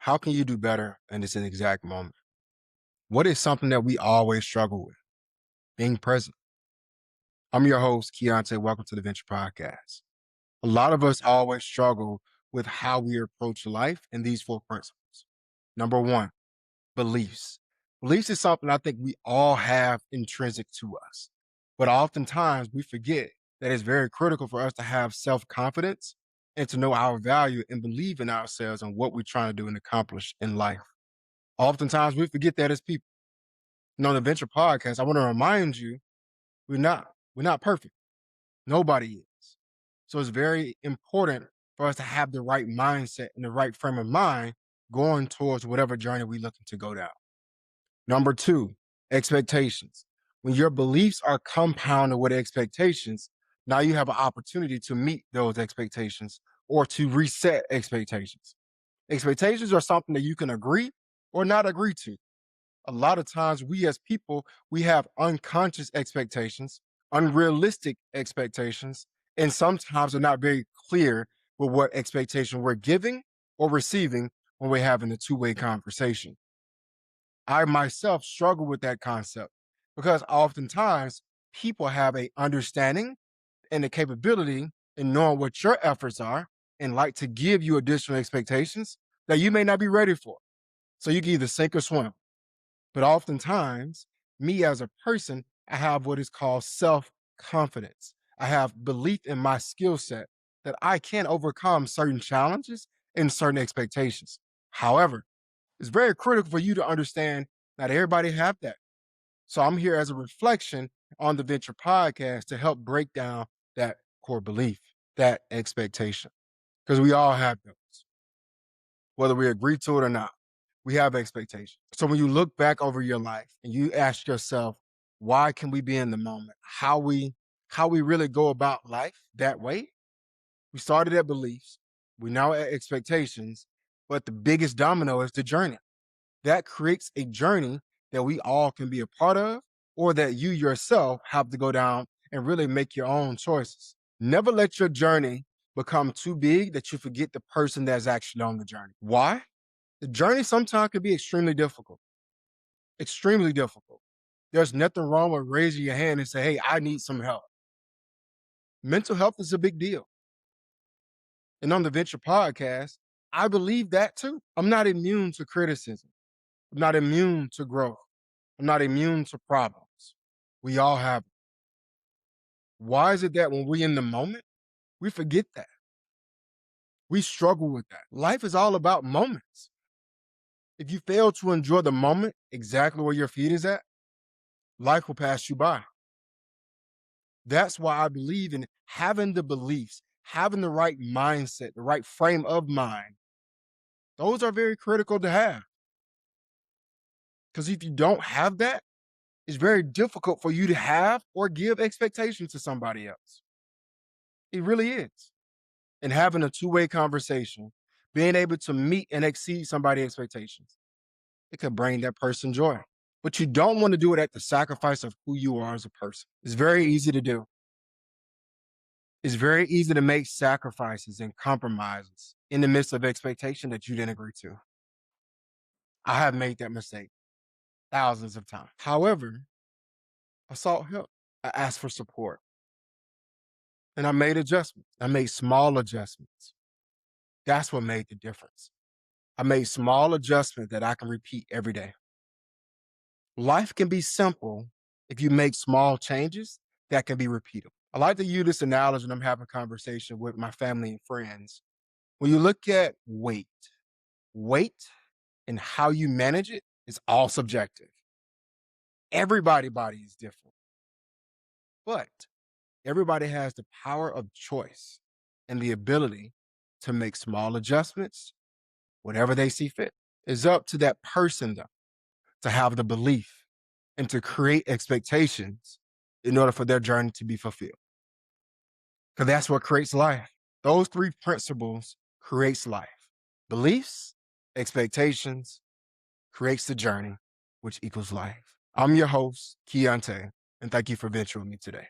How can you do better in this exact moment? What is something that we always struggle with? Being present. I'm your host, Kiunte. Welcome to the Venture Podcast. A lot of us always struggle with how we approach life in these four principles. Number one, beliefs. Beliefs is something I think we all have intrinsic to us. But oftentimes we forget that it's very critical for us to have self-confidence and to know our value and believe in ourselves and what we're trying to do and accomplish in life. Oftentimes we forget that as people. On the Venture Podcast, I want to remind you, we're not. We're not perfect. Nobody is. So it's very important for us to have the right mindset and the right frame of mind going towards whatever journey we're looking to go down. Number two, expectations. When your beliefs are compounded with expectations, now you have an opportunity to meet those expectations or to reset expectations. Expectations are something that you can agree or not agree to. A lot of times we as people, we have unconscious expectations, unrealistic expectations, and sometimes are not very clear with what expectation we're giving or receiving when we're having a two-way conversation. I myself struggle with that concept because oftentimes people have a understanding and the capability in knowing what your efforts are and like to give you additional expectations that you may not be ready for. So you can either sink or swim. But oftentimes, me as a person, I have what is called self-confidence. I have belief in my skill set that I can overcome certain challenges and certain expectations. However, it's very critical for you to understand not everybody have that. So I'm here as a reflection on the Venture Podcast to help break down that core belief, that expectation, because we all have those, whether we agree to it or not. We have expectations. So when you look back over your life and you ask yourself, why can we be in the moment? How we really go about life that way? We started at beliefs, we now at expectations, but the biggest domino is the journey. That creates a journey that we all can be a part of, or that you yourself have to go down and really make your own choices. Never let your journey become too big that you forget the person that's actually on the journey. Why? The journey sometimes can be extremely difficult, extremely difficult. There's nothing wrong with raising your hand and say, hey, I need some help. Mental health is a big deal. And on the Venture Podcast, I believe that too. I'm not immune to criticism. I'm not immune to growth. I'm not immune to problems. We all have it. Why is it that when we're in the moment, we forget that? We struggle with that. Life is all about moments. If you fail to enjoy the moment exactly where your feet is at, life will pass you by. That's why I believe in having the beliefs, having the right mindset, the right frame of mind. Those are very critical to have. Because if you don't have that, it's very difficult for you to have or give expectations to somebody else. It really is. And having a two-way conversation, being able to meet and exceed somebody's expectations, it could bring that person joy. But you don't want to do it at the sacrifice of who you are as a person. It's very easy to do. It's very easy to make sacrifices and compromises in the midst of expectation that you didn't agree to. I have made that mistake thousands of times. However, I sought help. I asked for support and I made adjustments. I made small adjustments. That's what made the difference. I made small adjustments that I can repeat every day. Life can be simple if you make small changes that can be repeatable. I like to use this analogy when I'm having a conversation with my family and friends. When you look at weight and how you manage it is all subjective. Everybody's body is different, but everybody has the power of choice and the ability to make small adjustments, whatever they see fit. It's up to that person, though, to have the belief and to create expectations in order for their journey to be fulfilled. Because that's what creates life. Those three principles creates life. Beliefs, expectations, creates the journey, which equals life. I'm your host, Kiunte, and thank you for venturing with me today.